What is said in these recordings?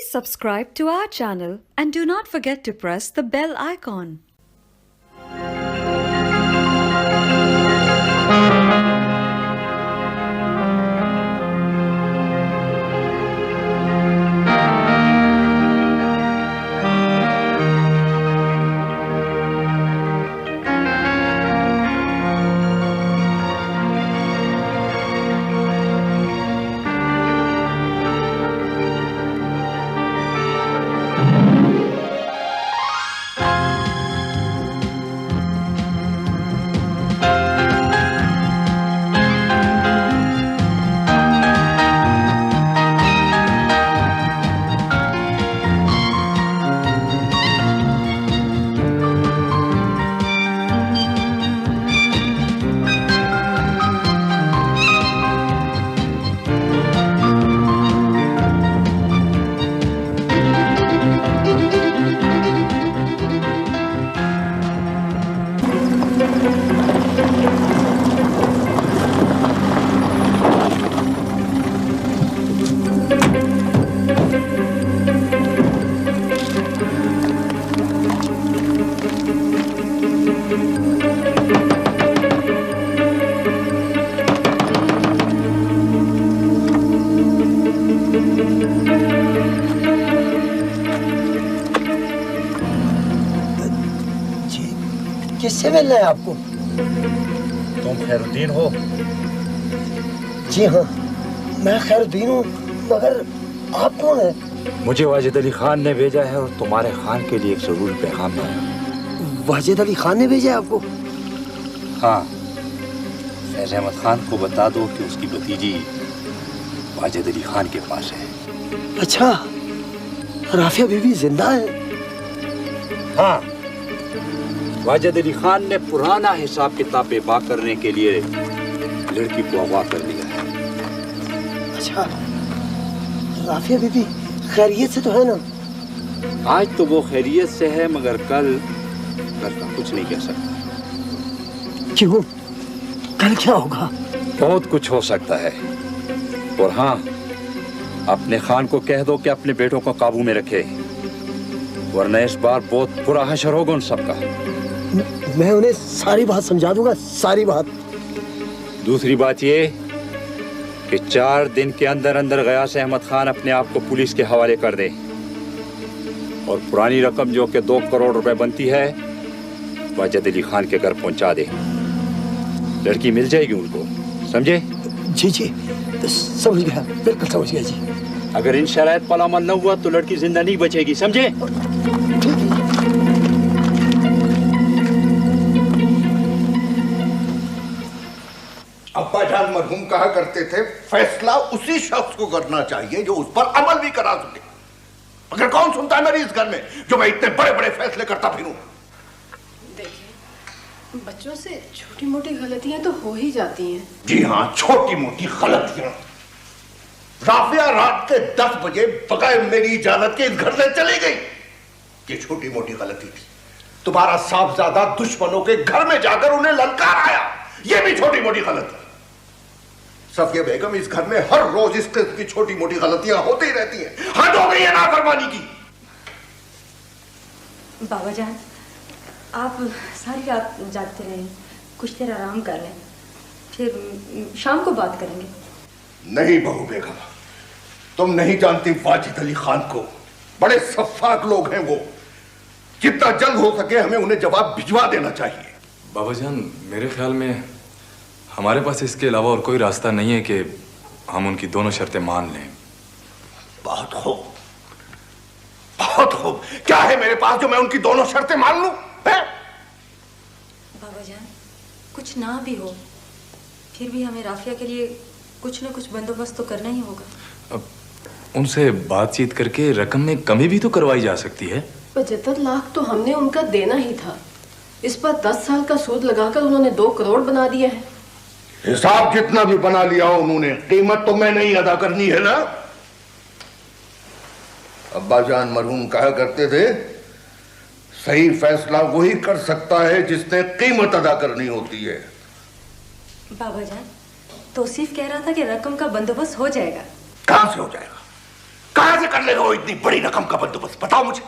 Please subscribe to our channel and do not forget to press the bell icon. किससे मिलना है आपको? तुम खैरुद्दीन हो? जी हाँ, मैं खैरुद्दीन हूँ, मगर आप कौन हैं? मुझे वाजिद अली खान ने भेजा है और तुम्हारे खान के लिए एक जरूरी पैगाम लाया। वाजिद अली खान ने भेजा है आपको? हाँ, फैज अहमद खान को बता दो कि उसकी भतीजी वाजिद अली खान के पास है। अच्छा, राफिया बीवी जिंदा है? हाँ, वाजिद अली खान ने पुराना हिसाब किताब बेबा करने के लिए लड़की को अगवा कर लिया है। अच्छा, राफिया बीबी खैरियत से तो है ना? आज तो वो खैरियत से है, मगर कल का कुछ नहीं कह सकता। क्यों? कल क्या होगा? बहुत कुछ हो सकता है। और हाँ, अपने खान को कह दो कि अपने बेटों को काबू में रखे, वरना इस बार बहुत बुरा हशर होगा उन सबका। मैं उन्हें सारी बात समझा दूंगा, सारी बात। दूसरी बात ये कि 4 दिन के अंदर अंदर गयास अहमद खान अपने आप को पुलिस के हवाले कर दे और पुरानी रकम जो कि 2 करोड़ रुपए बनती है वाजिद अली खान के घर पहुंचा दे। लड़की मिल जाएगी उनको, समझे? जी जी, समझ गया, बिल्कुल समझ गया जी। अगर इन शराइत पर अमल न हुआ तो लड़की जिंदा नहीं बचेगी, समझे? ठीक है। अब्बा जान मरहूम कहा करते थे, फैसला उसी शख्स को करना चाहिए जो उस पर अमल भी करा सके। मगर कौन सुनता है मेरी इस घर में जो मैं इतने बड़े बड़े फैसले करता फिरूं? देखिए, बच्चों से छोटी मोटी गलतियां तो हो ही जाती हैं। जी हाँ, छोटी मोटी गलतियां। राफिया रात के 10 बजे बगैर मेरी इजाजत के इस घर से चली गई। ये छोटी मोटी गलती थी। तुम्हारा साहबजादा दुश्मनों के घर में जाकर उन्हें ललकार आया, ये भी छोटी मोटी गलती। सफिया बेगम, इस घर में हर रोज इस किस्म की छोटी मोटी गलतियां होती ही रहती हैं। हद हो गई है नाफरमानी की। बाबा जान, आप सारी रात जागते रहे, कुछ देर आराम कर लें, फिर शाम को बात करेंगे। नहीं बहू बेगम, तुम नहीं जानती वाजिद अली खान को। बड़े सफाक लोग हैं वो। जितना जल्द हो सके हमें उन्हें जवाब भिजवा देना चाहिए। बाबा जान, मेरे ख्याल में हमारे पास इसके अलावा और कोई रास्ता नहीं है कि हम उनकी दोनों शर्तें मान लें। बहुत खूब, बहुत खूब। क्या है मेरे पास जो मैं उनकी दोनों शर्तें मान लूं? बाबा जान, कुछ ना भी हो, फिर भी हमें राफिया के लिए कुछ न कुछ बंदोबस्त तो करना ही होगा। अब उनसे बातचीत करके रकम में कमी भी तो करवाई जा सकती है। 75 लाख तो हमने उनका देना ही था। इस पर 10 साल का सूद लगाकर उन्होंने 2 करोड़ बना दिया है। हिसाब जितना भी बना लिया हो उन्होंने, कीमत तो मैं नहीं अदा करनी है ना। अब्बा जान मरहूम कहा करते थे, सही फैसला वही कर सकता है जिसने कीमत अदा करनी होती है। बाबा जान, तौसीफ कह रहा था कि रकम का बंदोबस्त हो जाएगा। कहां से हो जाएगा? कहां से کر لے گا وہ اتنی بڑی رقم کا بندوبست؟ بتاؤ مجھے.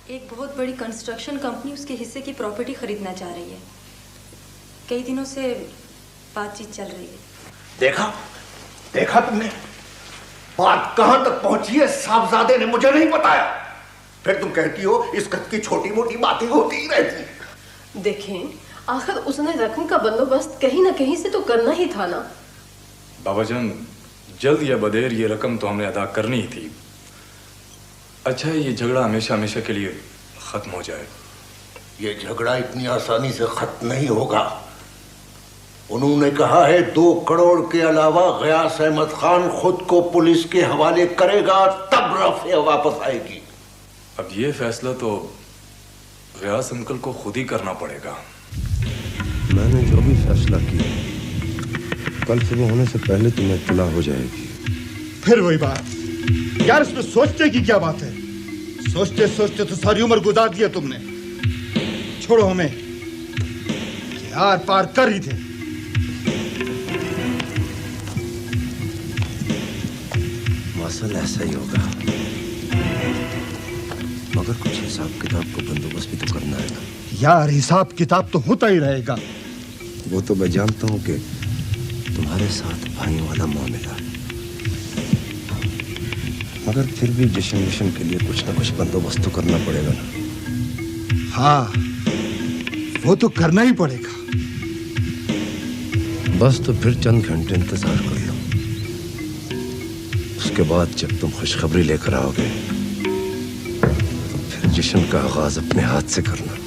ایک بہت بڑی کنسٹرکشن کمپنی اس کے حصے کی پراپرٹی خریدنا چاہ رہی ہے. کئی دنوں سے بات چیت چل رہی ہے. دیکھا تم نے بات کہاں تک پہنچی ہے؟ صاحبزادے نے مجھے نہیں بتایا. پھر تم کہتی ہو اس قسم کی چھوٹی موٹی باتیں ہوتی ہی رہتی. دیکھیں آخر اس نے رقم کا بندوبست کہیں نہ کہیں سے تو کرنا ہی تھا نا. بابا جان جلد یا بدیر یہ رقم تو ہم نے ادا کرنی ہی تھی. اچھا ہے یہ جھگڑا ہمیشہ ہمیشہ کے لیے ختم ہو جائے. یہ جھگڑا اتنی آسانی سے ختم نہیں ہوگا. انہوں نے کہا ہے 2 کروڑ کے علاوہ غیاث احمد خان خود کو پولیس کے حوالے کرے گا تب رافعہ واپس آئے گی. اب یہ فیصلہ تو غیاث انکل کو خود ہی کرنا پڑے گا. میں نے جو بھی فیصلہ کیا کل صبح ہونے سے پہلے تمہیں اطلاع ہو جائے گی. پھر وہی بات یار، اس میں سوچنے کی کیا بات ہے؟ سوچتے سوچتے تو ساری عمر گزار دیا تم نے. چھوڑو ہمیں، یار پار کر ہی تھے. مسئلہ ایسا ہی ہوگا، مگر کچھ حساب کتاب کو بندوبست بھی تو کرنا ہے نا. یار حساب کتاب تو ہوتا ہی رہے گا. وہ تو میں جانتا ہوں کہ تمہارے ساتھ بھائیوں والا معاملہ ہے، مگر پھر بھی جشن وشن کے لیے کچھ نہ کچھ بندوبست تو کرنا پڑے گا نا. ہاں وہ تو کرنا ہی پڑے گا. بس تو پھر چند گھنٹے انتظار کر لو. اس کے بعد جب تم خوشخبری لے کر آؤ گے تو پھر جشن کا آغاز اپنے ہاتھ سے کرنا.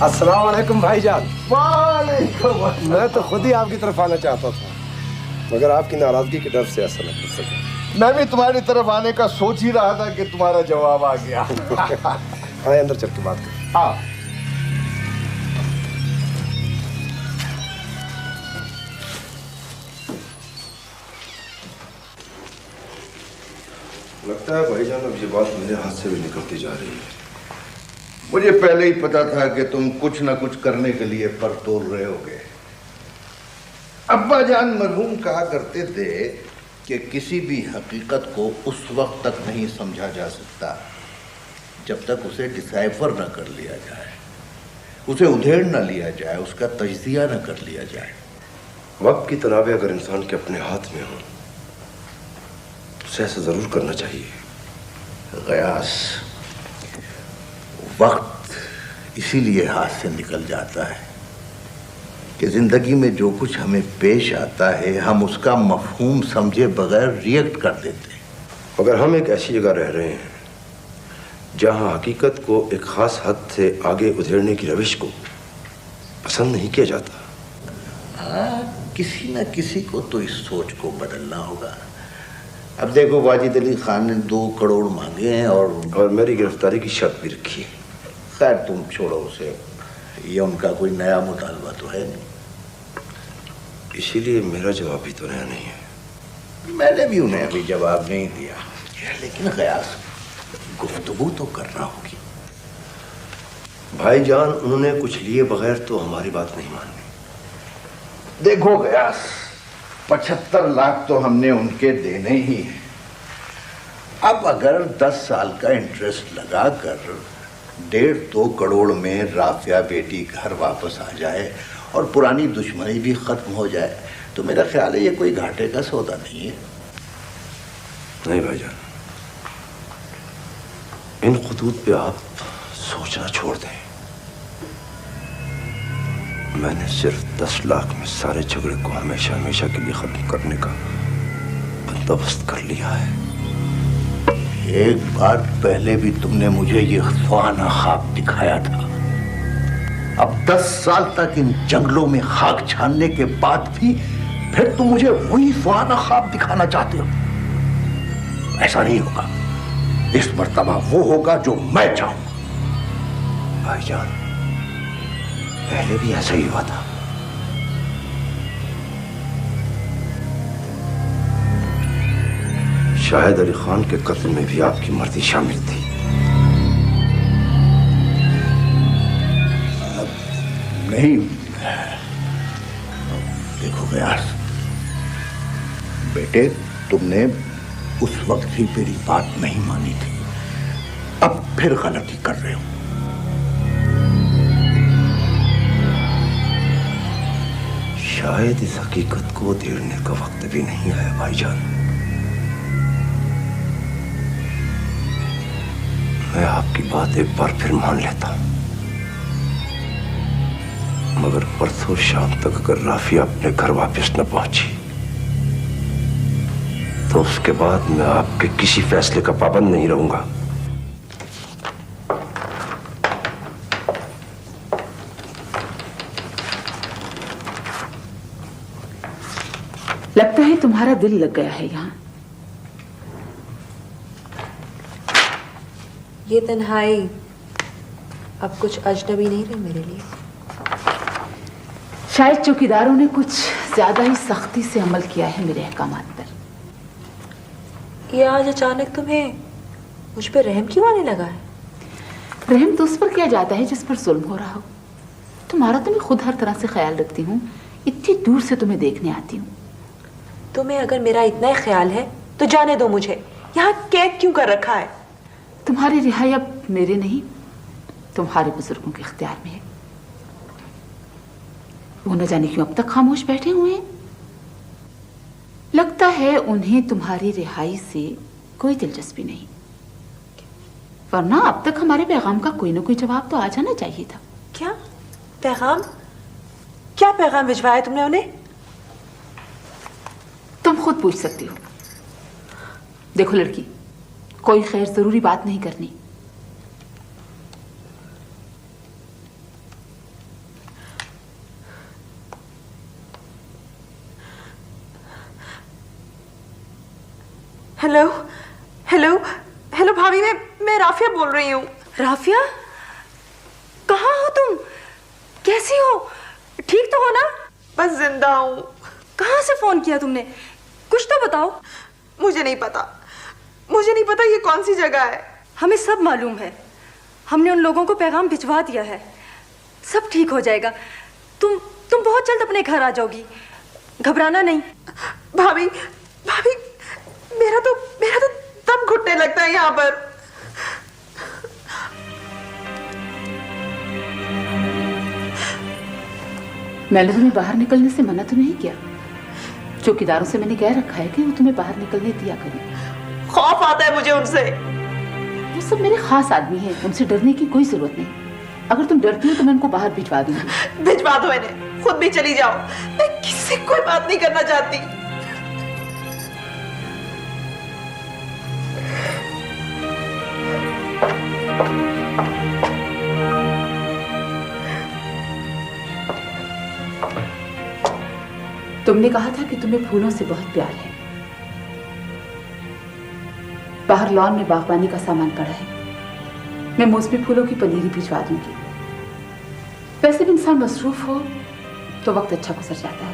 السلام علیکم بھائی جان. وعلیکم السلام. میں تو خود ہی آپ کی طرف آنا چاہتا تھا مگر آپ کی ناراضگی کے ڈر سے ایسا نہ کر سکا. میں بھی تمہاری طرف آنے کا سوچ ہی رہا تھا کہ تمہارا جواب آ گیا. آئے اندر چل کے بات کریں. ہاں لگتا ہے بھائی جان اب یہ بات میرے ہاتھ سے بھی نکلتی جا رہی ہے. مجھے پہلے ہی پتا تھا کہ تم کچھ نہ کچھ کرنے کے لیے پر تول رہے ہوگے. ابا جان مرحوم کہا کرتے تھے کہ کسی بھی حقیقت کو اس وقت تک نہیں سمجھا جا سکتا جب تک اسے ڈسائفر نہ کر لیا جائے، اسے ادھیڑ نہ لیا جائے، اس کا تجزیہ نہ کر لیا جائے. وقت کی تنابیں اگر انسان کے اپنے ہاتھ میں ہوں اسے ایسا ضرور کرنا چاہیے. غیاث وقت اسی لیے ہاتھ سے نکل جاتا ہے کہ زندگی میں جو کچھ ہمیں پیش آتا ہے ہم اس کا مفہوم سمجھے بغیر ریئیکٹ کر دیتے ہیں. مگر ہم ایک ایسی جگہ رہ رہے ہیں جہاں حقیقت کو ایک خاص حد سے آگے ادھیڑنے کی روش کو پسند نہیں کیا جاتا. ہاں کسی نہ کسی کو تو اس سوچ کو بدلنا ہوگا. اب دیکھو واجد علی خان نے 2 کروڑ مانگے ہیں اور میری گرفتاری کی شرط بھی رکھی ہے. خیر تم چھوڑو اسے، یہ ان کا کوئی نیا مطالبہ تو ہے نہیں. اسی لیے میرا جواب بھی تو نیا نہیں ہے. میں نے بھی انہیں ابھی جواب نہیں دیا، لیکن غیاث گفتگو تو کرنا ہوگی. بھائی جان انہوں نے کچھ لیے بغیر تو ہماری بات نہیں ماننی. دیکھو غیاث 75 لاکھ تو ہم نے ان کے دینے ہی ہیں. اب اگر 10 سال کا انٹرسٹ لگا کر 1.5-2 کروڑ میں رافعہ بیٹی گھر واپس آ جائے اور پرانی دشمنی بھی ختم ہو جائے تو میرا خیال ہے یہ کوئی گھاٹے کا سودا نہیں ہے. نہیں بھائی جان، ان خطوط پہ آپ سوچنا چھوڑ دیں. میں نے صرف 10 لاکھ میں سارے جھگڑے کو ہمیشہ ہمیشہ کے لیے ختم کرنے کا بندوبست کر لیا ہے. ایک بار پہلے بھی تم نے مجھے یہ سہانا خواب دکھایا تھا. اب 10 سال تک ان جنگلوں میں خاک چھاننے کے بعد بھی پھر تم مجھے وہی سہانا خواب دکھانا چاہتے ہو. ایسا نہیں ہوگا. اس مرتبہ وہ ہوگا جو میں چاہوں گا. بھائی جان، پہلے بھی ایسا ہی ہوا تھا. شاہد علی خان کے قتل میں بھی آپ کی مردی شامل تھی. نہیں، دیکھو غیاث بیٹے، تم نے اس وقت ہی میری بات نہیں مانی تھی. اب پھر غلطی کر رہے ہو. شاید اس حقیقت کو دیڑنے کا وقت بھی نہیں آیا بھائی جان. میں آپ کی بات ایک بار پھر مان لیتا ہوں، مگر پرسوں شام تک اگر رافیہ اپنے گھر واپس نہ پہنچی تو اس کے بعد میں آپ کے کسی فیصلے کا پابند نہیں رہوں گا. لگتا ہے تمہارا دل لگ گیا ہے یہاں. یہ تنہائی اب کچھ اجنبی نہیں رہی میرے لیے. شاید چوکیداروں نے کچھ زیادہ ہی سختی سے عمل کیا ہے میرے احکامات پر. یہ آج اچانک تمہیں مجھ پہ رحم کیوں آنے لگا ہے؟ رحم تو اس پر کیا جاتا ہے جس پر ظلم ہو رہا ہو. تمہارا تو میں خود ہر طرح سے خیال رکھتی ہوں، اتنی دور سے تمہیں دیکھنے آتی ہوں. تمہیں اگر میرا اتنا ہی خیال ہے تو جانے دو مجھے. یہاں قید کیوں کر رکھا ہے؟ تمہاری رہائی اب میرے نہیں تمہارے بزرگوں کے اختیار میں ہے. وہ نہ جانے کیوں اب تک خاموش بیٹھے ہوئے ہیں. لگتا ہے انہیں تمہاری رہائی سے کوئی دلچسپی نہیں، ورنہ اب تک ہمارے پیغام کا کوئی نہ کوئی جواب تو آ جانا چاہیے تھا. کیا پیغام؟ کیا پیغام بھجوایا تم نے انہیں؟ تم خود پوچھ سکتی ہو. دیکھو لڑکی، کوئی خیر ضروری بات نہیں کرنی. ہیلو ہیلو ہیلو بھابھی، میں رافیہ بول رہی ہوں. رافیہ، کہاں ہو تم؟ کیسی ہو؟ ٹھیک تو ہو نا؟ بس زندہ ہوں. کہاں سے فون کیا تم نے؟ کچھ تو بتاؤ. مجھے نہیں پتا یہ کون سی جگہ ہے. ہمیں سب معلوم ہے. ہم نے ان لوگوں کو پیغام بھجوا دیا ہے. سب ٹھیک ہو جائے گا. تم بہت جلد اپنے گھر آ جاؤ گی. گھبرانا نہیں. بھابھی میرا تو دم گھٹنے لگتا ہے یہاں پر. میں نے تمہیں باہر نکلنے سے منع تو نہیں کیا. چوکیداروں سے میں نے کہہ رکھا ہے کہ وہ تمہیں باہر نکلنے دیا کریں. خوف آتا ہے مجھے ان سے. وہ سب میرے خاص آدمی ہیں، ان سے ڈرنے کی کوئی ضرورت نہیں. اگر تم ڈرتی ہو تو میں ان کو باہر بھجوا دوں گی. بھجوا دو انہیں، خود بھی چلی جاؤ. میں کسی سے کوئی بات نہیں کرنا چاہتی. تم نے کہا تھا کہ تمہیں پھولوں سے بہت پیار ہے. باہر لان میں باغبانی کا سامان پڑا ہے، میں موسمی پھولوں کی پنیری بھجوا دوں گی. ویسے بھی انسان مصروف ہو تو وقت اچھا گزر جاتا ہے.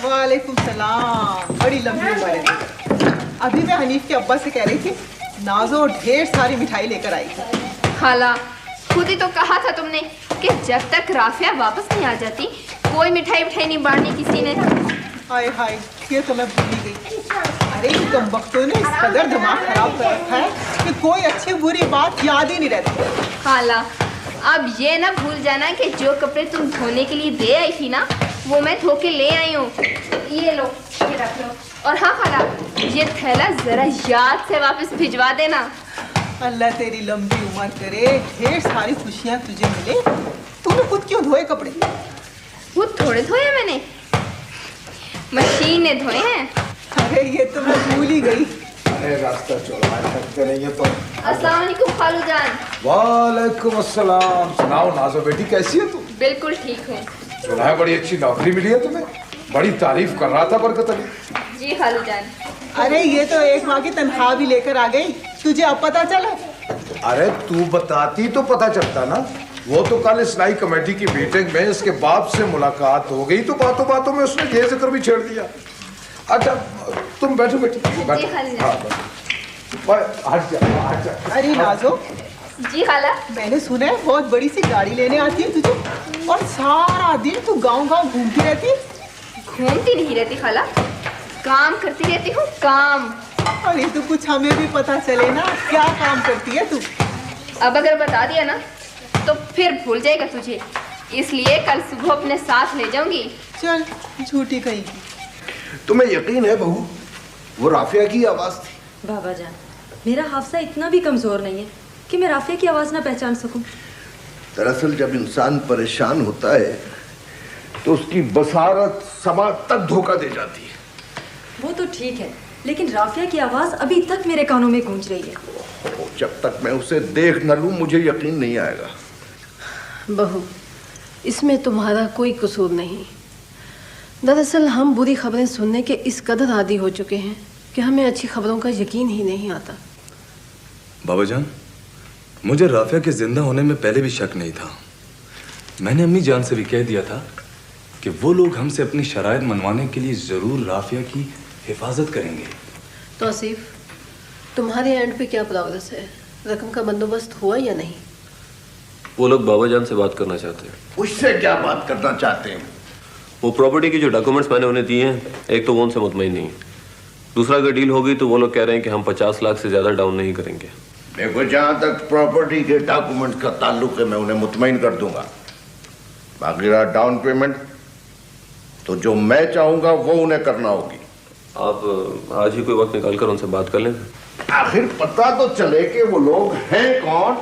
وعلیکم السلام. بڑی لمبی عمر ہے. ابھی میں حنیف کے ابا سے کہہ رہی تھی نازو ڈھیر ساری مٹھائی لے کر آئی تھی. خالہ खुद ही तो कहा था तुमने कि जब तक राफिया वापस नहीं आ जाती कोई मिठाई नहीं बांटनी किसी ने। हाय हाय, ये तो मैं भूल ही गई। अरे तुम वक्तों ने इस कदर दिमाग खराब कर रखा है कि कोई अच्छी बुरी बात याद ही नहीं रहती। खाला, अब ये ना भूल जाना कि जो कपड़े तुम धोने के लिए दे आई थी ना, वो मैं धो के ले आई हूँ। ये लो, ये रख लो। और हाँ खाला, ये थैला जरा याद से वापस भिजवा देना। अल्लाह तेरी लंबी उम्र करे, ढेर सारी खुशियाँ तुझे मिले। तूने खुद क्यों धोए कपड़े? खुद थोड़े धोए मैंने, मशीन ने धोए हैं। अरे ये तो मैं भूल ही गई। अरे रास्ता चौड़ा सकते नहीं है तो। अस्सलाम वालेकुम खालू जान। वालेकुम अस्सलाम। सुनाओ नाज़ो बेटी, कैसी है तू? बिल्कुल ठीक हूँ। सुना है बड़ी अच्छी नौकरी मिली है तुम्हें, बड़ी तारीफ कर रहा था बरकत अली। जी खालू जान। अरे ये तो एक माह की तनख्वाह भी लेकर आ गई, तुझे अब पता चला? अरे तू बताती तो पता चलता ना। वो तो कल इस्लाही कमेटी की मीटिंग में इसके बाप से मुलाकात हो गई तो बातों बातों में उसने ये जिक्र भी छेड़ दिया। अच्छा तुम बैठो बेटी, बैठो। हाँ, हट जा। अरे नाज़ो। जी खाला। मैंने सुना है बहुत बड़ी सी गाड़ी लेने आती है तुझे, और सारा दिन तू गांव-गांव घूमती रहती। घूमती नहीं रहती खाला, काम करती रहती हूँ, काम। अरे तो कुछ हमें भी पता चले ना, क्या काम करती है तू? अब अगर बता दिया ना तो फिर भूल जाएगा तुझे, इसलिए कल सुबह अपने साथ ले जाऊंगी। चल, झूठी कहेगी। तुम्हें यकीन है बहू, वो राफिया की आवाज थी? बाबा जान, मेरा हाफसा इतना भी कमजोर नहीं है कि मैं राफिया की आवाज ना पहचान सकूं। दरअसल जब इंसान परेशान होता है तो उसकी बसारत समाज तक धोखा दे जाती है। वो तो ठीक है, लेकिन राफिया की आवाज अभी तक मेरे कानों में गूंज रही है। जब तक मैं उसे देख न लूं मुझे यकीन नहीं आएगा। बहू, इसमें तुम्हारा कोई कसूर नहीं। दरअसल हम बुरी खबरें सुनने के इस कदर आदी हो चुके हैं कि हमें अच्छी खबरों का यकीन ही नहीं आता। बाबा जान, मुझे राफिया के जिंदा होने में पहले भी शक नहीं था। मैंने अम्मी जान से भी कह दिया था कि वो लोग हमसे अपनी शराइत मनवाने के लिए जरूर राफिया की हिफाजत करेंगे। तो आसिफ, तुम्हारे एंड पे क्या प्रोग्रेस है? रकम का बंदोबस्त हुआ या नहीं? वो लोग बाबा जान से बात करना चाहते हैं। उससे क्या बात करना चाहते हैं? वो प्रॉपर्टी की जो डॉक्यूमेंट्स मैंने उन्हें दिए हैं, एक तो वो उनसे मुतमईन नहीं, दूसरा अगर डील होगी तो वो लोग कह रहे हैं कि हम 50 लाख से ज्यादा डाउन नहीं करेंगे। देखो, जहां तक प्रॉपर्टी के डॉक्यूमेंट का ताल्लुक है मैं उन्हें मुतमईन कर दूंगा। बाकी रहा डाउन पेमेंट, तो जो मैं चाहूंगा वो उन्हें करना होगी। आप आज ही कोई वक्त निकाल कर उनसे बात कर लें। आखिर पता तो चले कि वो लोग हैं कौन।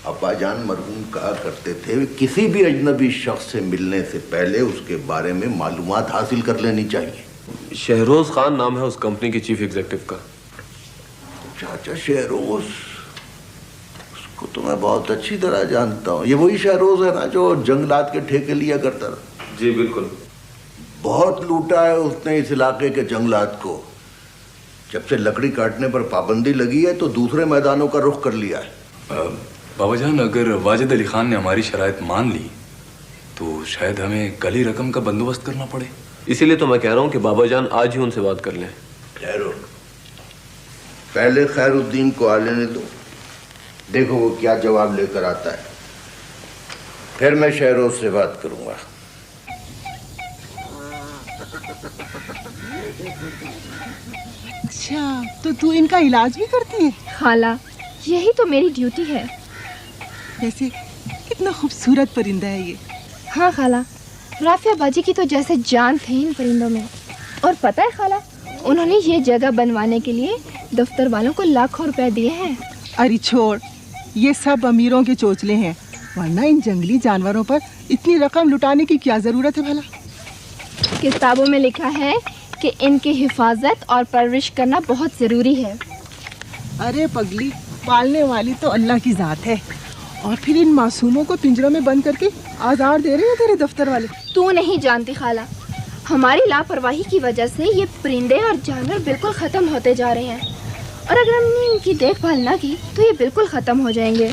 अब्बा जान मरहूम कहा करते थे किसी भी अजनबी शख्स से मिलने से पहले उसके बारे में मालूमात हासिल कर लेनी चाहिए। शहरोज खान नाम है उस कंपनी के चीफ एग्जीक्यूटिव का। चाचा शहरोज, उसको तो मैं बहुत अच्छी तरह जानता हूँ। ये वही शहरोज है ना जो जंगलात के ठेके लिया करता था? जी बिल्कुल। बहुत लूटा है उसने इस इलाके के जंगलात को। जब से लकड़ी काटने पर पाबंदी लगी है तो दूसरे मैदानों का रुख कर लिया है। बाबा जान, अगर वाजिद अली खान ने हमारी शराइत मान ली तो शायद हमें कल ही रकम का बंदोबस्त करना पड़े। इसीलिए तो मैं कह रहा हूँ कि बाबा जान आज ही उनसे बात कर लें। ठहरो, पहले खैरुद्दीन को आ लेने दो, देखो वो क्या जवाब लेकर आता है, फिर मैं शहरोज से बात करूंगा। अच्छा, तो तू इनका इलाज भी करती है? खाला, यही तो मेरी ड्यूटी है। वैसे कितना खूबसूरत परिंदा है ये। हाँ खाला, राफिया बाजी की तो जैसे जान थे इन परिंदों में। और पता है खाला, उन्होंने ये जगह बनवाने के लिए दफ्तर वालों को लाखों रुपए दिए हैं। अरे छोड़, ये सब अमीरों के चोचले हैं, वरना इन जंगली जानवरों पर इतनी रकम लुटाने की क्या जरूरत है भला? किताबों में लिखा है कि इनकी हिफाजत और परवरिश करना बहुत जरूरी है। अरे पगली, पालने वाली तो अल्लाह की जात है, और फिर इन मासूमों को पिंजरों में बंद करके आज़ार दे रहे हैं तेरे दफ्तर वाले। तू नहीं जानती खाला, हमारी लापरवाही की वजह से ये परिंदे और जानवर बिल्कुल ख़त्म होते जा रहे हैं, और अगर हमने इनकी देखभाल ना की तो ये बिल्कुल ख़त्म हो जाएंगे।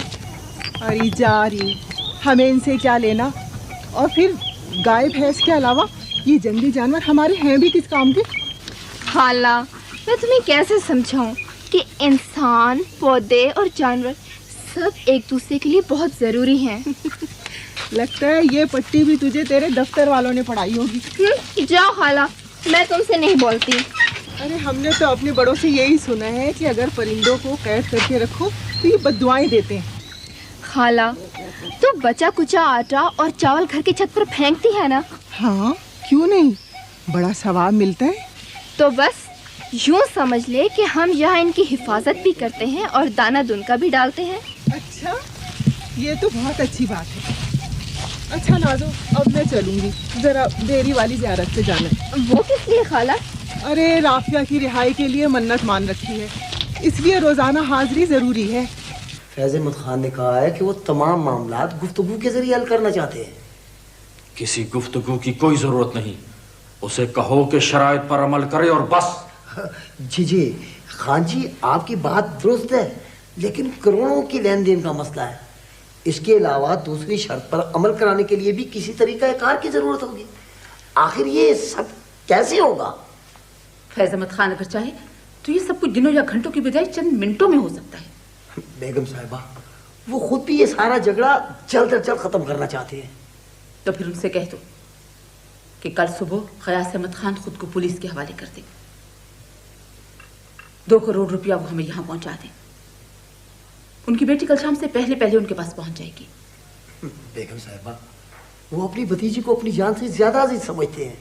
अरे जा रही, हमें इनसे क्या लेना? और फिर गाय भैंस के अलावा ये जंगली जानवर हमारे हैं भी किस काम के? खाला, मैं तुम्हें कैसे समझाऊं कि इंसान, पौधे और जानवर सब एक दूसरे के लिए बहुत जरूरी हैं। लगता है ये पट्टी भी तुझे तेरे दफ्तर वालों ने पढ़ाई होगी। जाओ खाला, मैं तुमसे नहीं बोलती। अरे हमने तो अपने बड़ों से यही सुना है कि अगर परिंदों को कैद करके रखो तो ये बद्दुआएं देते हैं। खाला, तो बचा कुचा आटा और चावल घर की छत पर फेंकती है ना? हाँ, क्यों नहीं, बड़ा सवाब मिलता है। तो बस यूं समझ ले कि हम यहाँ इनकी हिफाजत भी करते हैं और दाना दुनका भी डालते हैं। अच्छा, ये तो बहुत अच्छी बात है। अच्छा नाजो, अब मैं चलूंगी, जरा डेयरी वाली ज़ियारत पे जाना है। वो किस लिए खाला? अरे राफिया की रिहाई के लिए मन्नत मान रखी है, इसलिए रोजाना हाजिरी जरूरी है। फैज़ अहमद खान ने कहा है कि वो तमाम मामलात गुफ्तगू के जरिए हल करना चाहते हैं। किसी गुफ्तगू की कोई जरूरत नहीं, उसे कहो कि शराइत पर अमल करे और बस। जी खान जी, आपकी बात दुरुस्त है, लेकिन करोड़ों की लेन देन का मसला है। इसके अलावा दूसरी शर्त पर अमल कराने के लिए भी किसी तरीका कार की जरूरत होगी। आखिर ये सब कैसे होगा? फैज़ अहमद खान अगर चाहे तो ये सब कुछ दिनों या घंटों की बजाय चंद मिनटों में हो सकता है। बेगम साहिबा, वो खुद भी ये सारा झगड़ा जल्द से जल्द खत्म करना चाहते हैं। तो फिर उनसे कह दो कि कल सुबह ग़यास अहमद खान खुद को पुलिस के हवाले कर दे। 2 करोड़ रुपया वो हमें यहाँ पहुँचा दे। उनकी बेटी कल शाम से पहले पहले उनके पास पहुँच जाएगी। बेगम साहिबा, वो अपनी भतीजी को अपनी जान से ज्यादा अजीज समझते हैं,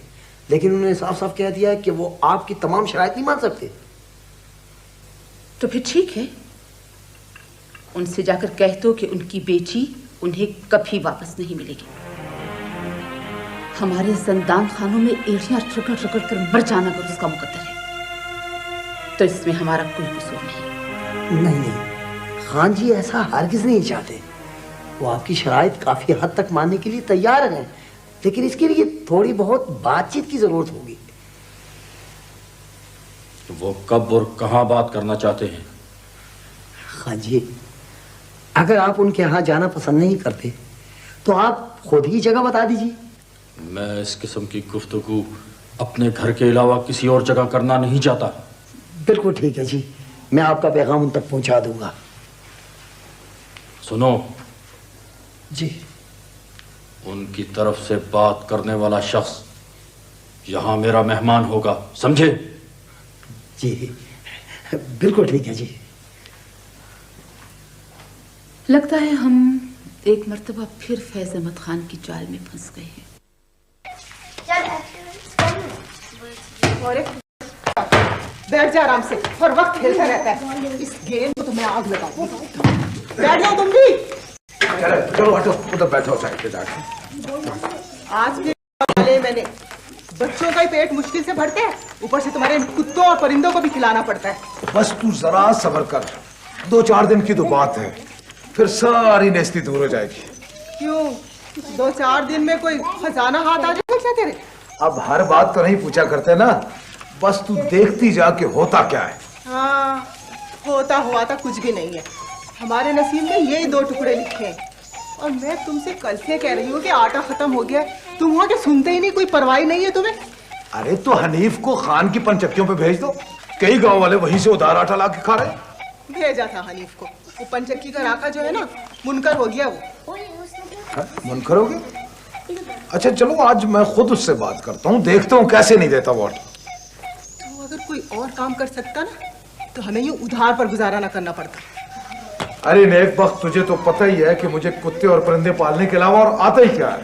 लेकिन उन्होंने साफ साफ कह दिया है कि वो आपकी तमाम शराइत नहीं मान सकते। तो फिर ठीक है, उनसे जाकर कह दो कि उनकी बेटी उन्हें कभी वापस नहीं मिलेगी। हमारे जिंदान खानों में एड़ियां रगड़ रगड़ कर मर जाना अगर उसका मुकद्दर है, तो इसमें हमारा कोई कसूर नहीं। नहीं, खान जी ऐसा हरगिज नहीं चाहते। वो आपकी शराइत काफी हद तक मानने के लिए तैयार हैं, लेकिन इसके लिए थोड़ी बहुत बातचीत की जरूरत होगी। वो कब और कहां बात करना चाहते हैं? खान जी, अगर आप उनके यहाँ जाना पसंद नहीं करते तो आप खुद ही जगह बता दीजिए। मैं इस किस्म की गुफ्तगू अपने घर के अलावा किसी और जगह करना नहीं चाहता। बिल्कुल ठीक है जी, मैं आपका पैगाम उन तक पहुंचा दूंगा। सुनो जी, उनकी तरफ से बात करने वाला शख्स यहाँ मेरा मेहमान होगा, समझे? जी बिल्कुल ठीक है जी। लगता है हम एक मर्तबा फिर फैज़ अहमद खान की जाल में फंस गए हैं। बैठ जा आराम से, हर वक्त खेलता रहता है। इस गेम को तो मैं आग लगाऊंगी। बैठ जाओ तुम भी। चलो हटो, उधर बैठो साइड पे जाके। आज भी वाले मैंने बच्चों का ही पेट मुश्किल से भरते हैं, ऊपर से तुम्हारे कुत्तों और परिंदों को भी खिलाना पड़ता है। बस तू जरा सब्र कर, 2-4 दिन की तो बात है, फिर सारी नेस्ती दूर हो जाएगी। क्यों, 2-4 दिन में कोई खजाना हाथ आ जाएगा क्या तेरे? अब हर बात तो नहीं पूछा करते ना, बस तू देखती जा कि होता क्या है। हाँ, होता हुआ था कुछ भी नहीं है। हमारे नसीब में यही 2 टुकड़े लिखे हैं, और मैं तुमसे कल से कह रही हूँ कि आटा खत्म हो गया। तुम वहाँ के सुनते ही नहीं, कोई परवाह नहीं है तुम्हें। अरे तो हनीफ को खान की पंचक्कियों पे भेज दो, कई गांव वाले वहीं से उधार आटा ला के खा रहे। भेजा था हनीफ को, वो पंचक्की का राका जो है ना, मुनकर हो गया वो। मुनकर हो गया? अच्छा चलो, आज मैं खुद उससे बात करता हूँ, देखता हूँ कैसे नहीं देता वो। तो अगर कोई और काम कर सकता ना, तो हमें यूँ उधार पर गुजारा ना करना पड़ता। अरे नेक वक्त, तुझे तो पता ही है कि मुझे कुत्ते और परिंदे पालने के अलावा और आता ही क्या है।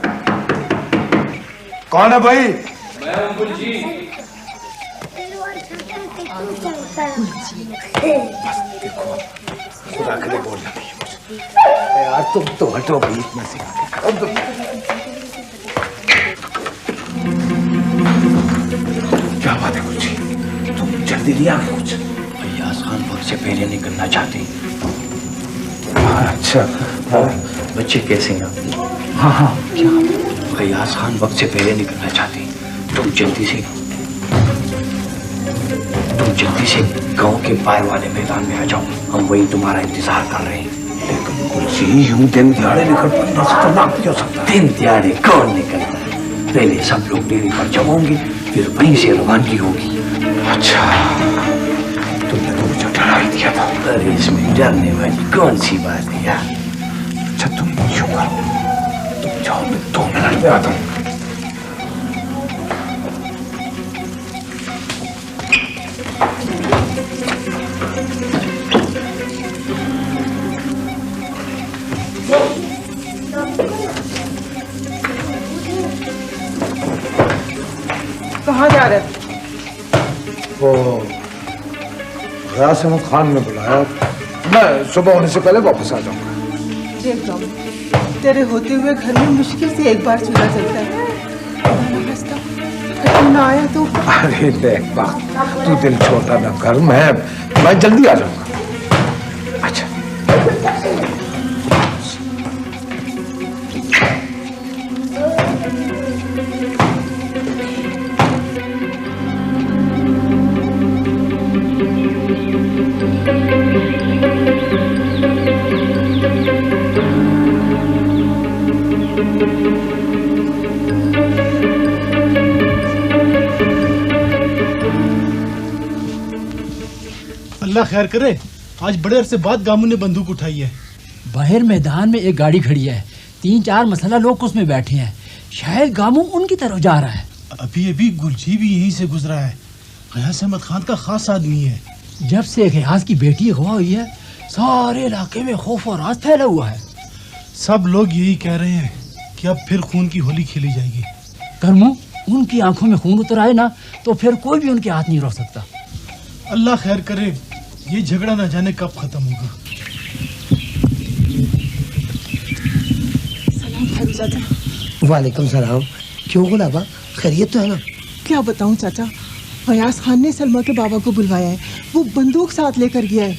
कौन है भाई? मैं अंकुल जी। खुदा के लिए बोलना नहीं है यार, तुम तो हटो भाई इतने से। क्या बात है कुछ? तुम जल्दी नहीं आ गए कुछ? फैयाज खान वक्त से पहले निकलना चाहते। अच्छा, बच्चे कैसे हैं? हाँ क्या? फैयाज खान वक्त से पहले निकलना चाहते। तुम जल्दी से गांव के पार वाले मैदान में आ जाओ, हम वहीं तुम्हारा इंतजार कर रहे हैं। लेकिन कुछ यूं दिन दिहाड़े निकल पड़ना खतरनाक भी हो सकता है। दिन दिहाड़े कौन निकलता है? पहले सब लोग डेरे पर जमाओगे, फिर वहीं से रवानगी होगी। अच्छा, तुमने तो मुझे डरा ही दिया था। अरे इसमें डरने वाली कौन सी बात है यार। अच्छा तुम यूं करो, तुम जाओ, मैं 2 मिनट में आता हूँ। कहाँ जा रहे? वो गयास अहमद खान ने बुलाया, मैं सुबह होने से पहले वापस आ जाऊंगा। देख लो, तेरे होते हुए घर में मुश्किल से एक बार चूल्हा जलता है। तुम ना आया तो। अरे देख बात, तू दिल छोटा ना कर, मैं जल्दी आ जाऊंगा। अच्छा अल्लाह खैर करे, आज बड़े अरसे बाद गामू ने बंदूक उठाई है। बाहर मैदान में एक गाड़ी खड़ी है, 3-4 मसला लोग उसमें बैठे हैं। शायद गामू उनकी तरफ जा रहा है। अभी गुलजी भी यहीं से गुजरा है। गयास अहमद खान का खास आदमी है। जब से गयास की बेटी अगवा हुई है, सारे इलाके में खौफ और राज फैला हुआ है। सब लोग यही कह रहे हैं कि अब फिर खून की होली खेली जाएगी। करमू, उनकी आंखों में खून उतर आए ना तो फिर कोई भी उनके हाथ नहीं रोक सकता। अल्लाह खैर करे, ये झगड़ा ना जाने कब खत्म होगा। सलाम चाचा। वालेकुम सलाम। क्यों गुलाबा, खैरियत तो है ना? क्या बताऊं चाचा, फयाज खान ने सलमा के बाबा को बुलवाया है। वो बंदूक साथ लेकर गया है।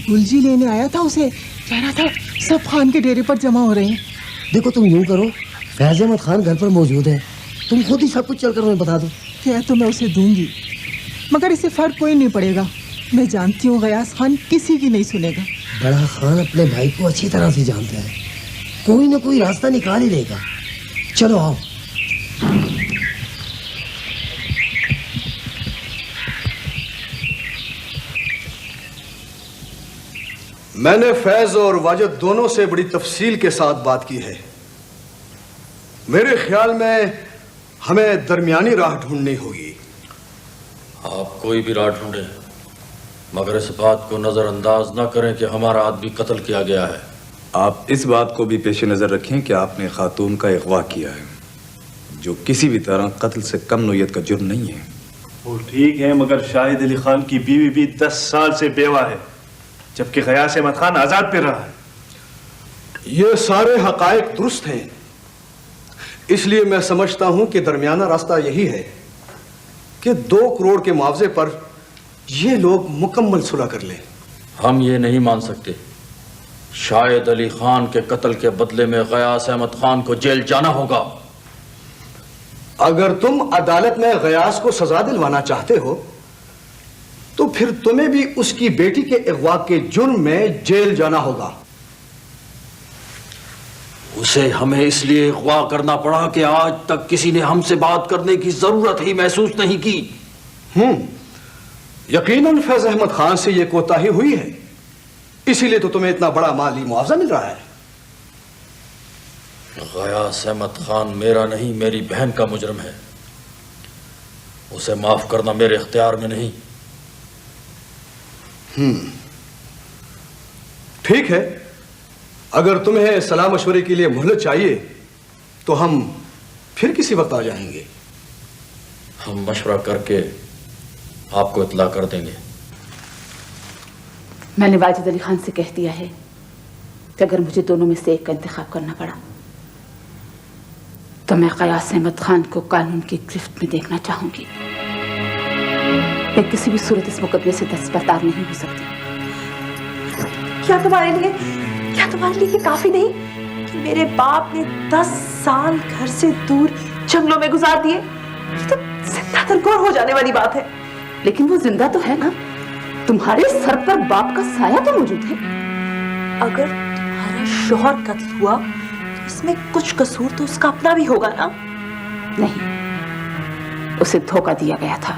गुलजी लेने आया था उसे, कह रहा था सब खान के डेरे पर जमा हो रहे हैं। देखो तुम यूं करो, फैज अहमद खान घर पर मौजूद है, तुम खुद ही सब कुछ चलकर उन्हें बता दो। क्या तो मैं उसे दूंगी, मगर इससे फर्क कोई नहीं पड़ेगा। मैं जानती हूँ गयास खान किसी की नहीं सुनेगा। बड़ा खान अपने भाई को अच्छी तरह से जानता है, कोई ना कोई रास्ता निकाल ही देगा। चलो आओ। मैंने फैज और वाजिद दोनों से बड़ी तफसील के साथ बात की है। मेरे ख्याल में हमें दरमियानी राह ढूंढनी होगी। आप कोई भी राह ढूंढे, मगर इस बात को नजरअंदाज न करें कि हमारा आदमी कत्ल किया गया है। आप इस बात को भी पेश नजर रखें कि आपने खातून का अगवा किया है, जो किसी भी तरह कत्ल से कम नौयत का जुर्म नहीं है। वो ठीक है, मगर शाहिद अली खान की बीवी भी 10 साल से बेवा है, जबकि गयास अहमद खान आजाद फिर रहा है। ये सारे हकायक दुरुस्त हैं, इसलिए मैं समझता हूं कि दरमियाना रास्ता यही है कि 2 करोड़ के मुआवजे पर ये लोग मुकम्मल सुलह कर लें। हम ये नहीं मान सकते। शाहिद अली खान के कत्ल के बदले में गयास अहमद खान को जेल जाना होगा। अगर तुम अदालत में गयास को सजा दिलवाना चाहते हो तो फिर तुम्हें भी उसकी बेटी के अगवा के जुर्म में जेल जाना होगा। उसे हमें इसलिए अगवा करना पड़ा कि आज तक किसी ने हमसे बात करने की जरूरत ही महसूस नहीं की। यकीनन फैज अहमद खान से यह कोताही हुई है, इसीलिए तो तुम्हें इतना बड़ा माली मुआवजा मिल रहा है। गयास अहमद खान मेरा नहीं, मेरी बहन का मुजरिम है। उसे माफ करना मेरे इख्तियार में नहीं। ठीक है, अगर तुम्हें सलाह मशवरे के लिए मोहलत चाहिए तो हम फिर किसी वक्त आ जाएंगे। हम मशवरा करके आपको इत्ला कर देंगे। मैंने वाजिद अली खान से कह दिया है कि अगर मुझे दोनों में से एक का इंतखाब करना पड़ा तो मैं गयास अहमद खान को कानून की गिरफ्त में देखना चाहूंगी। मैं किसी भी सूरत इस मुकदमे से दस्तबरदार नहीं हो सकती। क्या तुम्हारे लिए ये काफी नहीं कि मेरे बाप ने 10 साल घर से दूर जंगलों में गुजार दिए? ये तो जिंदा दरगोर हो जाने वाली बात है। लेकिन वो जिंदा तो है ना, तुम्हारे सर पर बाप का साया तो मौजूद है। अगर तुम्हारा शौहर कत्ल हुआ तो इसमें कुछ कसूर तो उसका अपना भी होगा ना? नहीं, उसे धोखा दिया गया था।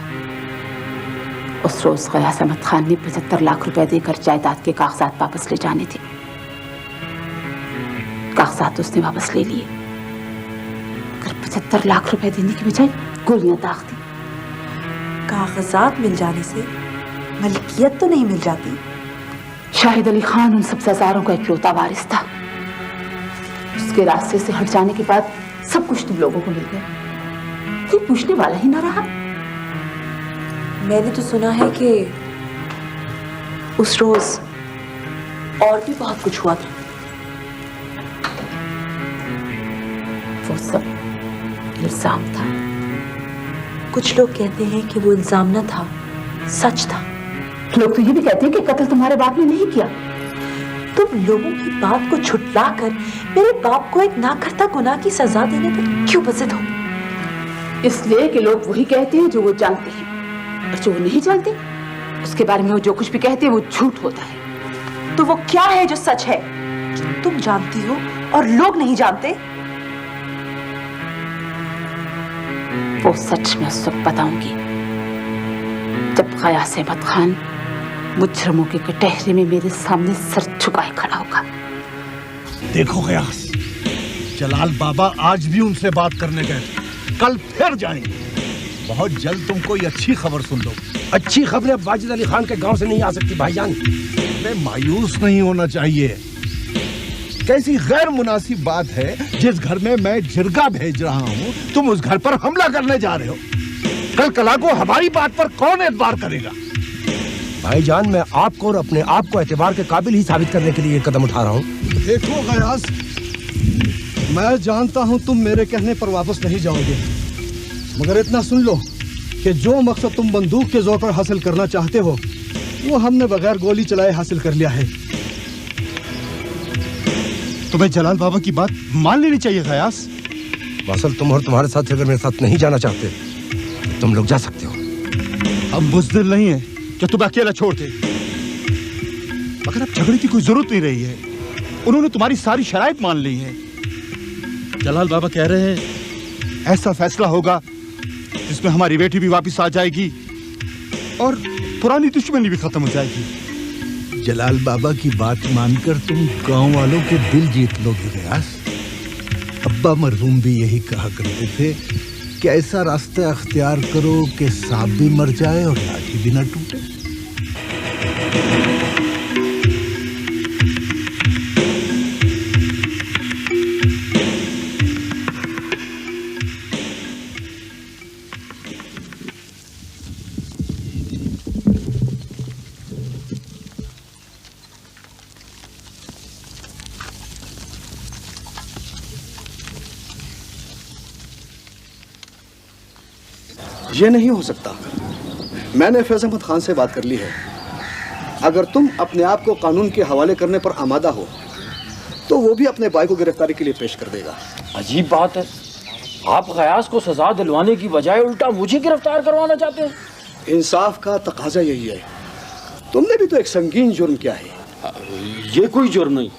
उस रोज गयास अहमद खान ने 75 लाख रुपए देकर जायदाद के कागजात वापस ले जाने थे। कागजात उसने वापस ले लिए, मगर 75 लाख रुपए देने की बजाय गोलियां दाग दी। कागजात मिल जाने से मलकियत तो नहीं मिल जाती। शाहिद अली खान उन सब सजारों का इकलौता वारिस था। उसके रास्ते से हट जाने के बाद सब कुछ तुम लोगों को मिल गया, कोई पूछने वाला ही ना रहा। मैंने तो सुना है कि उस रोज और भी बहुत कुछ हुआ था। वो सब इल्जाम था। कुछ लोग कहते हैं कि वो इल्जाम न था, सच था। लोग तो ये भी कहते हैं कि कत्ल तुम्हारे बाप ने नहीं किया। तुम लोगों की बात को छुटलाकर मेरे बाप को एक ना करता गुनाह की सजा देने पर क्यों बज़िद हो? इसलिए कि लोग वही कहते हैं जो वो जानते हैं, और जो वो नहीं जानते उसके बारे में वो जो कुछ भी कहते हैं वो झूठ होता है। तो वो क्या है जो सच है, जो तुम जानती हो और लोग नहीं जानते? वो सच मैं उस वक्त बताऊंगी जब गयास अहमद खान मुजरिमों के कटहरे में मेरे सामने सर झुकाए खड़ा होगा। देखो गयास, जलाल बाबा आज भी उनसे बात करने गए, कल फिर जाएंगे। बहुत जल्द तुम कोई अच्छी खबर सुन लो। अच्छी खबरें वाजिद अली खान के गांव से नहीं आ सकती भाईजान। मायूस नहीं होना चाहिए। कैसी गैर मुनासिब बात है, जिस घर में मैं जिरगा भेज रहा हूँ तुम उस घर पर हमला करने जा रहे हो। कल कला को हमारी बात पर कौन एतबार करेगा? भाईजान, मैं आपको और अपने आप को एतबार के काबिल ही साबित करने के लिए ये कदम उठा रहा हूँ। देखो गयास, मैं जानता हूँ तुम मेरे कहने पर वापस नहीं जाओगे, मगर इतना सुन लो कि जो मकसद तुम बंदूक के जोर पर हासिल करना चाहते हो वो हमने बगैर गोली चलाए हासिल कर लिया है। तुम्हें जलाल बाबा की बात मान लेनी चाहिए गयास। वासल, तुम और तुम्हारे साथ अगर मेरे साथ नहीं जाना चाहते तो तुम लोग जा सकते हो। अब बुज़दिल नहीं है कि तुम अकेला छोड़ दे, मगर अब झगड़े की कोई जरूरत नहीं रही है। उन्होंने तुम्हारी सारी शराइत मान ली है। जलाल बाबा कह रहे हैं ऐसा फैसला होगा जिसमें हमारी बेटी भी वापस आ जाएगी और पुरानी दुश्मनी भी खत्म हो जाएगी। जलाल बाबा की बात मानकर तुम गांव वालों के दिल जीत लोगे गयास। अब्बा मरहूम भी यही कहा करते थे कि ऐसा रास्ता अख्तियार करो कि सांप भी मर जाए और लाठी भी ना टूटे। ये नहीं हो सकता। मैंने फैज अहमद खान से बात कर ली है। अगर तुम अपने आप को कानून के हवाले करने पर आमादा हो तो वो भी अपने भाई को गिरफ्तारी के लिए पेश कर देगा। अजीब बात है, आप गयास को सजा दिलवाने की बजाय उल्टा मुझे गिरफ्तार करवाना चाहते हैं। इंसाफ का तकाजा यही है। तुमने भी तो एक संगीन जुर्म किया है। ये कोई जुर्म नहीं,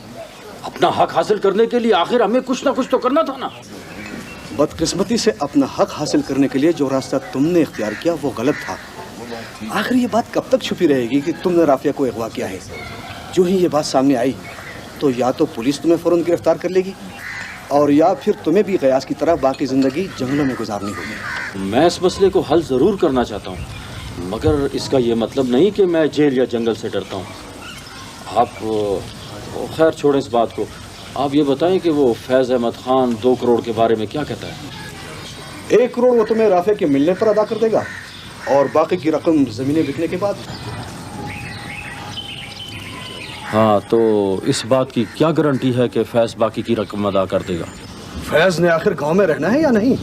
अपना हक हासिल करने के लिए आखिर हमें कुछ ना कुछ तो करना था ना। बदकिस्मती से अपना हक हासिल करने के लिए जो रास्ता तुमने इख्तियार किया वो गलत था। आखिर ये बात कब तक छुपी रहेगी कि तुमने राफिया को अगवा किया है? जो ही ये बात सामने आई तो या तो पुलिस तुम्हें फौरन गिरफ्तार कर लेगी और या फिर तुम्हें भी गयास की तरह बाकी जिंदगी जंगलों में गुजारनी होगी। मैं इस मसले को हल जरूर करना चाहता हूँ, मगर इसका ये मतलब नहीं कि मैं जेल या जंगल से डरता हूँ। आप खैर छोड़ें इस बात को। आप ये बताएं कि वो फैज अहमद खान 2 करोड़ के बारे में क्या कहता है? 1 करोड़ वो तुम्हें राफिया के मिलने पर अदा कर देगा और बाकी की रकम जमीनें बिकने के बाद। हाँ, तो इस बात की क्या गारंटी है कि फैज बाकी की रकम अदा कर देगा? फैज ने आखिर गांव में रहना है या नहीं?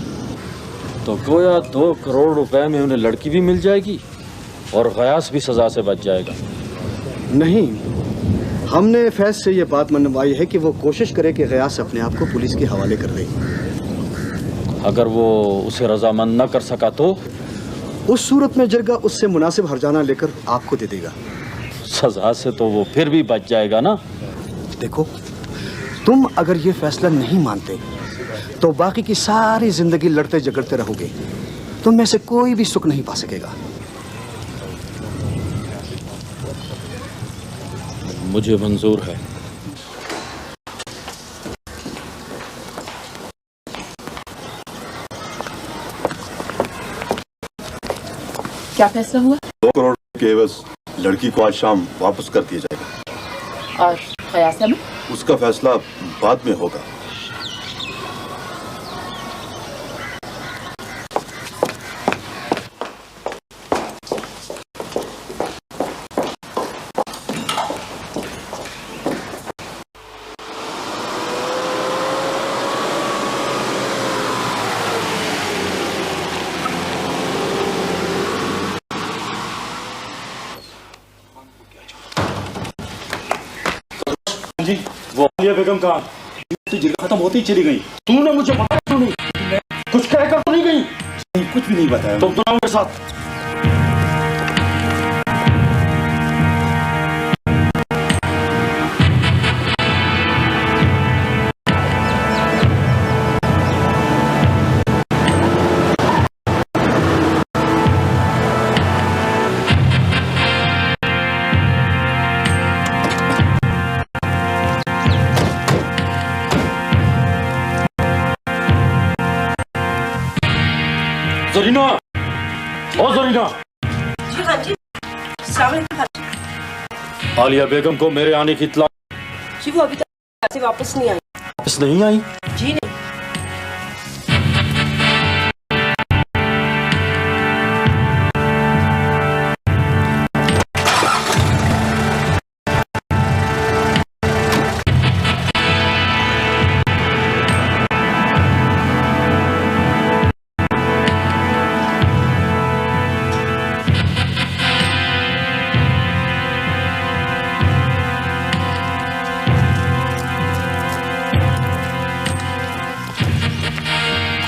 तो गोया 2 करोड़ रुपए में उन्हें लड़की भी मिल जाएगी और गयास भी सजा से बच जाएगा। नहीं, हमने फैज से ये बात मनवाई है कि वो कोशिश करे कि गयास अपने आप को पुलिस के हवाले कर दे। अगर वो उसे रजामंद न कर सका तो? उस सूरत में जरगा उससे मुनासिब हर्जाना लेकर आपको दे देगा। सजा से तो वो फिर भी बच जाएगा ना। देखो, तुम अगर ये फैसला नहीं मानते तो बाकी की सारी जिंदगी लड़ते झगड़ते रहोगे। तुम में से कोई भी सुख नहीं पा सकेगा। मुझे मंजूर है। क्या फैसला हुआ? 2 करोड़ के एवज लड़की को आज शाम वापस कर दिया जाएगा। और खयासा में? उसका फैसला बाद में होगा। जी, वो आलिया बेगम कहाँ? तो जिला खत्म होती ही चली गई। तूने मुझे बताया क्यों नहीं? कुछ कहकर तो नहीं गई? नहीं, कुछ भी नहीं बताया। तुम दोनों के साथ ज़रीना, ओ ज़रीना। जी हाँ जी। अस्सलाम वालेकुम हाजी। आलिया बेगम को मेरे आने की इत्तला। जी वो अभी तक से वापस नहीं आई। वापस नहीं आई? जी नहीं।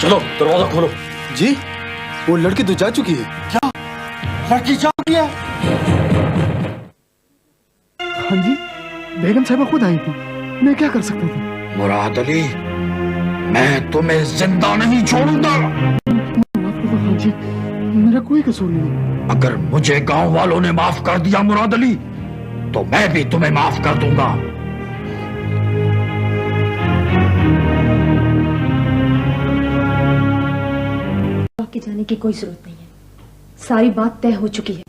चलो दरवाजा खोलो। जी, वो लड़की तो जा चुकी है। क्या? लड़की जा चुकी है? हाँ जी, बेगम साहिबा खुद आई थी। मैं क्या कर सकता था? मुराद अली, मैं तुम्हें जिंदा नहीं छोड़ूंगा। हाँ जी, मेरा कोई कसूर नहीं। अगर मुझे गांव वालों ने माफ कर दिया मुराद अली, तो मैं भी तुम्हें माफ कर दूंगा। के जाने की कोई जरूरत नहीं है। सारी बात तय हो चुकी है।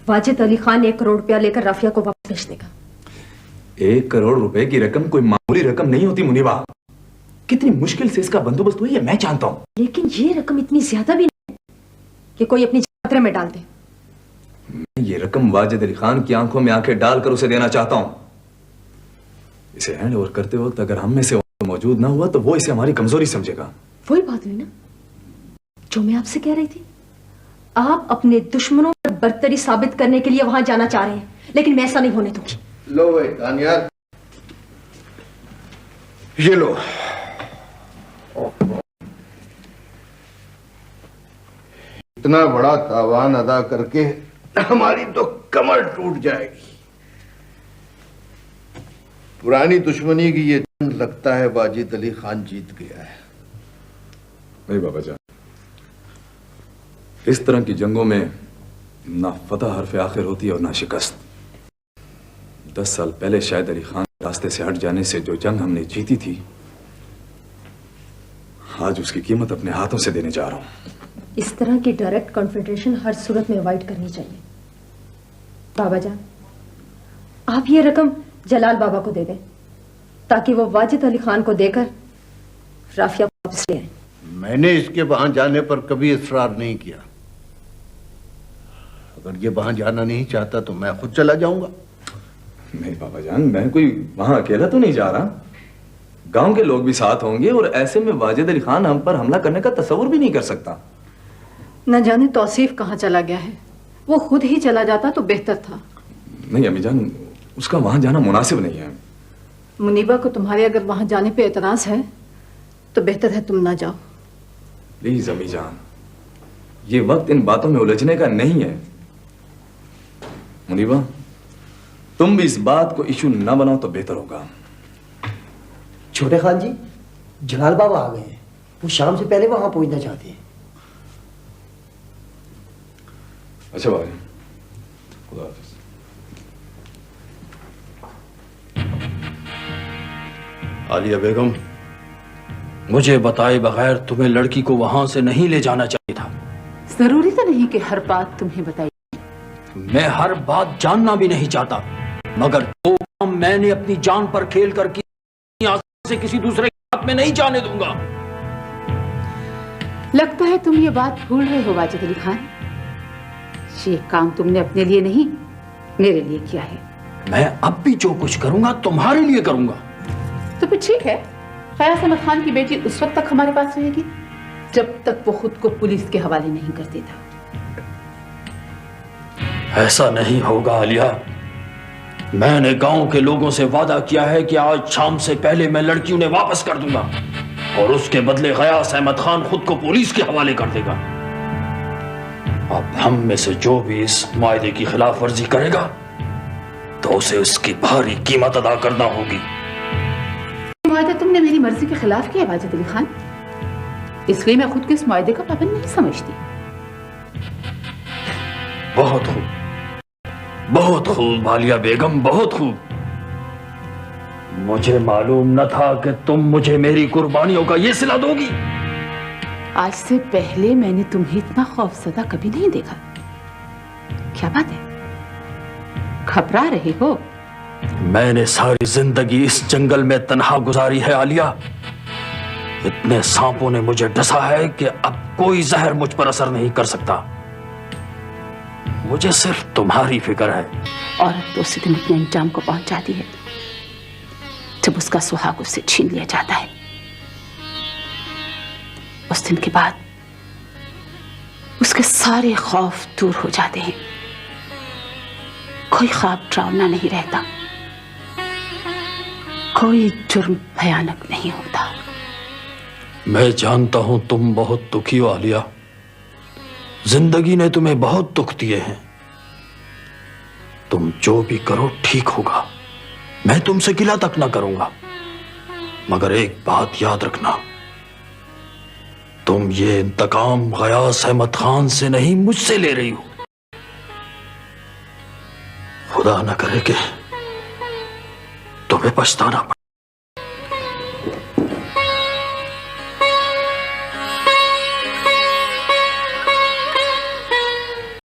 वाजिद अली खान 1 करोड़ रुपया लेकर राफिया को वापस भेज देगा। 1 करोड़ रुपए की रकम कोई मामूली रकम नहीं होती मुनीबा। कितनी मुश्किल से इसका बंदोबस्त हुई है मैं जानता हूँ। लेकिन ये रकम इतनी ज्यादा भी नहीं कि कोई अपनी खतरे में डाल दे। मैं ये रकम वाजिद अली खान की आंखों में आंखें डालकर उसे देना चाहता हूँ। इसे हैंड ओवर करते वक्त अगर हम में से मौजूद ना हुआ तो वो इसे हमारी कमजोरी समझेगा। वही बात हुई ना जो मैं आपसे कह रही थी। आप अपने दुश्मनों पर बर्तरी साबित करने के लिए वहां जाना चाह रहे हैं, लेकिन मैं ऐसा नहीं होने दूंगी। लो भाई तानिया, ये लो। इतना बड़ा तावान अदा करके हमारी तो कमर टूट जाएगी। पुरानी दुश्मनी की ये जंग लगता है वाजिद अली खान जीत गया है। नहीं बाबा जान, इस तरह की जंगों में ना फतह हरफ आखिर होती है और ना शिकस्त। 10 साल पहले शायद अली खान रास्ते से हट जाने से जो जंग हमने जीती थी, आज उसकी कीमत अपने हाथों से देने जा रहा हूं। इस तरह की डायरेक्ट कॉन्फ्रंटेशन हर सूरत में अवॉइड करनी चाहिए। बाबा जान, आप ये रकम जलाल बाबा को दे दें ताकि वो वाजिद अली खान को देकर राफिया को वापस ले आए। मैंने इसके वहां जाने पर कभी इसरार नहीं किया। अगर ये वहां जाना नहीं चाहता तो मैं खुद चला जाऊंगा। नहीं बाबा जान, मैं कोई वहां अकेला तो नहीं जा रहा। गांव के लोग भी साथ होंगे और ऐसे में वाजिद अली खान हम पर हमला करने का तस्वुर भी नहीं कर सकता। न जाने तौसीफ कहाँ चला गया है। वो खुद ही चला जाता तो बेहतर था। नहीं अम्मी जान, उसका वहां जाना मुनासिब नहीं है। मुनीबा को तुम्हारे अगर वहां जाने पे एतराज है तो बेहतर है तुम ना जाओ। प्लीज अम्मी जान, ये वक्त इन बातों में उलझने का नहीं है। मुनीबा, तुम भी इस बात को इशू ना बनाओ तो बेहतर होगा। छोटे खान जी, जलाल बाबा आ गए हैं। वो शाम से पहले वहां पहुंचना चाहते हैं। अच्छा भाई, खुदा हाफिज। आलिया बेगम, मुझे बताए बगैर तुम्हें लड़की को वहां से नहीं ले जाना चाहिए था। जरूरी तो नहीं कि हर बात तुम्हें बताई। मैं हर बात जानना भी नहीं चाहता, मगर जो काम मैंने अपनी जान पर खेल कर की से किसी दूसरे के हाथ में नहीं जाने दूंगा। लगता है तुम ये बात भूल रहे हो वाजिद अली खान। ये काम तुमने अपने लिए नहीं, मेरे लिए किया है। मैं अब भी जो कुछ करूंगा तुम्हारे लिए करूंगा। तो फिर ठीक है, ख्याल अहमद खान की बेटी उस वक्त तक हमारे पास रहेगी जब तक वो खुद को पुलिस के हवाले नहीं कर देता। ऐसा नहीं होगा आलिया। मैंने गांव के लोगों से वादा किया है कि आज शाम से पहले मैं लड़की उन्हें वापस कर दूंगा और उसके बदले गयास अहमद खान खुद को पुलिस के हवाले कर देगा। अब हम में से जो भी इस मायदे की खिलाफ वर्जी करेगा तो उसे उसकी भारी कीमत अदा करना होगी। मुआहदा तुमने मेरी मर्जी के खिलाफ किया वाजिद अली खान, इसलिए मैं खुद को इस मुआहदे का पाबंद नहीं समझती। बहुत खूब, बहुत खूब आलिया बेगम, बहुत खूब। मुझे मालूम न था कि तुम मुझे मेरी कुर्बानियों का ये सिला दोगी। आज से पहले मैंने तुम्हें इतना खौफजदा कभी नहीं देखा। क्या बात है, घबरा रहे हो? मैंने सारी जिंदगी इस जंगल में तन्हा गुजारी है आलिया। इतने सांपों ने मुझे डसा है कि अब कोई जहर मुझ पर असर नहीं कर सकता। मुझे सिर्फ तुम्हारी फिक्र है। औरत तो उसी दिन अपने अंजाम को पहुंच जाती है जब उसका सुहाग उससे छीन लिया जाता है। उस दिन के बाद उसके सारे खौफ दूर हो जाते हैं, कोई ख्वाब डरावना नहीं रहता, कोई जुर्म भयानक नहीं होता। मैं जानता हूं तुम बहुत दुखी हो आलिया। जिंदगी ने तुम्हें बहुत दुख दिए हैं। तुम जो भी करो ठीक होगा, मैं तुमसे गिला तक ना करूंगा। मगर एक बात याद रखना, तुम ये इंतकाम गयास अहमद खान से नहीं मुझसे ले रही हो। खुदा न करे कि तुम्हें पछताना पड़े।